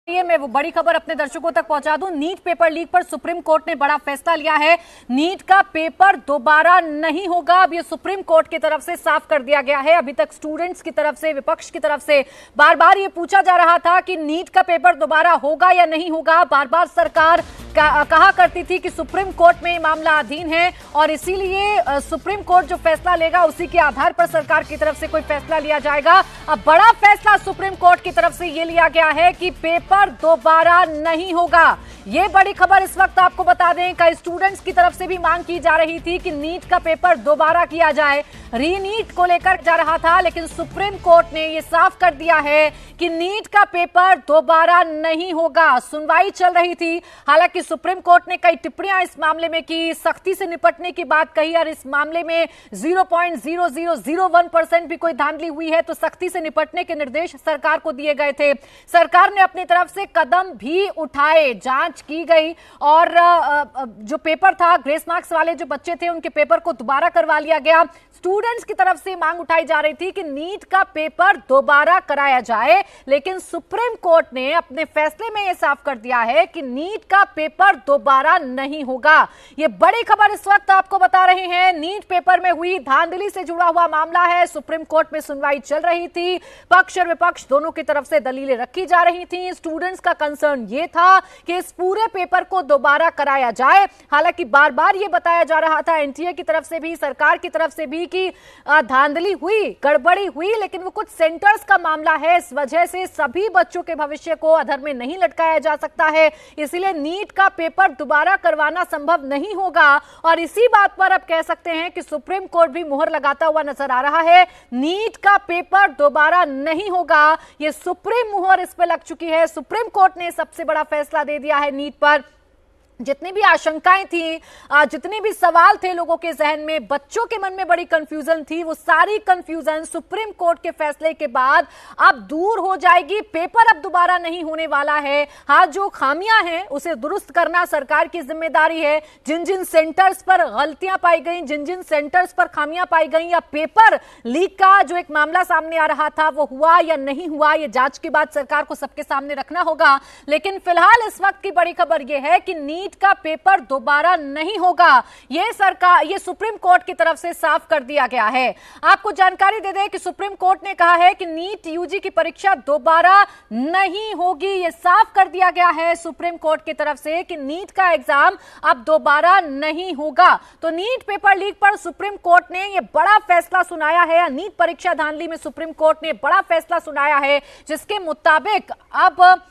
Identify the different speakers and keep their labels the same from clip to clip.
Speaker 1: मैं वो बड़ी खबर अपने दर्शकों तक पहुंचा दूं। नीट पेपर लीक पर सुप्रीम कोर्ट ने बड़ा फैसला लिया है। नीट का पेपर दोबारा नहीं होगा। अब ये सुप्रीम कोर्ट की तरफ से साफ कर दिया गया है। अभी तक स्टूडेंट्स की तरफ से, विपक्ष की तरफ से बार बार ये पूछा जा रहा था कि नीट का पेपर दोबारा होगा या नहीं होगा। बार बार सरकार कहा करती थी कि सुप्रीम कोर्ट में मामला अधीन है और इसीलिए सुप्रीम कोर्ट जो फैसला लेगा उसी के आधार पर सरकार की तरफ से कोई फैसला लिया जाएगा। अब बड़ा फैसला सुप्रीम कोर्ट की तरफ से ये लिया गया है कि पेपर दोबारा नहीं होगा। ये बड़ी खबर इस वक्त आपको बता दें, कई स्टूडेंट्स की तरफ से भी मांग की जा रही थी कि नीट का पेपर दोबारा किया जाए, रीनीट को लेकर जा रहा था, लेकिन सुप्रीम कोर्ट ने यह साफ कर दिया है कि नीट का पेपर दोबारा नहीं होगा। सुनवाई चल रही थी, हालांकि सुप्रीम कोर्ट ने कई टिप्पणियां इस मामले में की, सख्ती से निपटने की बात कही और इस मामले में 0.0001% भी कोई धांधली हुई है तो सख्ती से निपटने के निर्देश सरकार को दिए गए थे। सरकार ने अपनी तरफ से कदम भी उठाए, जांच की गई और जो पेपर था, ग्रेस मार्क्स वाले जो बच्चे थे उनके पेपर को दोबारा करवा लिया गया। स्टूडेंट्स की तरफ से मांग उठाई जा रही थी कि नीट का पेपर दोबारा कराया जाए, लेकिन सुप्रीम कोर्ट ने अपने फैसले में यह साफ कर दिया है कि नीट का पेपर दोबारा नहीं होगा। यह बड़ी खबर इस वक्त आपको बता रहे हैं। नीट पेपर में हुई धांधली से जुड़ा हुआ मामला है। सुप्रीम कोर्ट में सुनवाई चल रही थी, पक्ष और विपक्ष दोनों की तरफ से दलीलें रखी जा रही थी। स्टूडेंट्स का कंसर्न यह था कि इस पूरे पेपर को दोबारा कराया जाए। हालांकि बार बार यह बताया जा रहा था एनटीए की तरफ से भी, सरकार की तरफ से भी, कि धांधली हुई, गड़बड़ी हुई, लेकिन वो कुछ सेंटर्स का मामला है, इस वजह से सभी बच्चों के भविष्य को अधर में नहीं लटकाया जा सकता है, इसलिए नीट का पेपर दोबारा करवाना संभव नहीं होगा। और इसी बात पर अब कह सकते हैं कि सुप्रीम कोर्ट भी मुहर लगाता हुआ नजर आ रहा है। नीट का पेपर दोबारा नहीं होगा, यह सुप्रीम मुहर इस पर लग चुकी है। सुप्रीम कोर्ट ने सबसे बड़ा फैसला दे दिया है नीट पर। जितनी भी आशंकाएं थी, जितने भी सवाल थे लोगों के जहन में, बच्चों के मन में बड़ी कंफ्यूजन थी, वो सारी कंफ्यूजन सुप्रीम कोर्ट के फैसले के बाद अब दूर हो जाएगी। पेपर अब दोबारा नहीं होने वाला है। हाँ, जो खामियां हैं उसे दुरुस्त करना सरकार की जिम्मेदारी है। जिन जिन सेंटर्स पर गलतियां पाई गई, जिन जिन सेंटर्स पर खामियां पाई गई, या पेपर लीक का जो एक मामला सामने आ रहा था वो हुआ या नहीं हुआ, ये जांच के बाद सरकार को सबके सामने रखना होगा। लेकिन फिलहाल इस वक्त की बड़ी खबर यह है कि नीट का पेपर दोबारा नहीं होगा। ये सुप्रीम कोर्ट की तरफ से साफ कर दिया गया है। आपको जानकारी दे दें कि सुप्रीम कोर्ट ने कहा है कि नीट यूजी की परीक्षा दोबारा नहीं होगी। ये साफ कर दिया गया है सुप्रीम कोर्ट की तरफ से कि नीट का एग्जाम अब दोबारा नहीं होगा। तो नीट पेपर लीक पर सुप्रीम कोर्ट ने यह बड़ा फैसला सुनाया है। नीट परीक्षा धांधली में सुप्रीम कोर्ट ने बड़ा फैसला सुनाया है, जिसके मुताबिक अब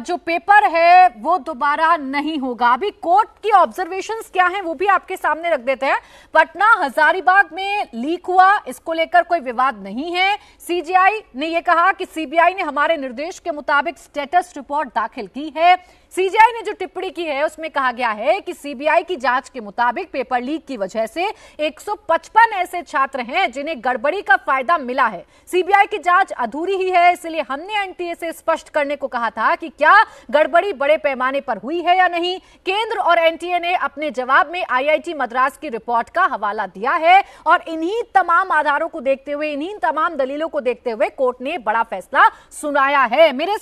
Speaker 1: जो पेपर है वो दोबारा नहीं होगा। अभी कोर्ट की ऑब्जर्वेशंस क्या हैं वो भी आपके सामने रख देते हैं। पटना हजारीबाग में लीक हुआ, इसको लेकर कोई विवाद नहीं है। सीजीआई ने यह कहा कि सीबीआई ने हमारे निर्देश के मुताबिक स्टेटस रिपोर्ट दाखिल की है। सीजीआई ने जो टिप्पणी की है उसमें कहा गया है कि सीबीआई की जांच के मुताबिक पेपर लीक की वजह से 155 ऐसे छात्र हैं जिन्हें गड़बड़ी का फायदा मिला है। सीबीआई की जांच अधूरी ही है, इसलिए हमने एनटीए से स्पष्ट करने को कहा था कि क्या गड़बड़ी बड़े पैमाने पर हुई है या नहीं। केंद्र और एनटीए ने अपने जवाब में आईआईटी मद्रास की रिपोर्ट का हवाला दिया है और इन्हीं तमाम आधारों को देखते हुए, इन्हीं तमाम दलीलों को देखते हुए कोर्ट ने बड़ा फैसला सुनाया है। मेरे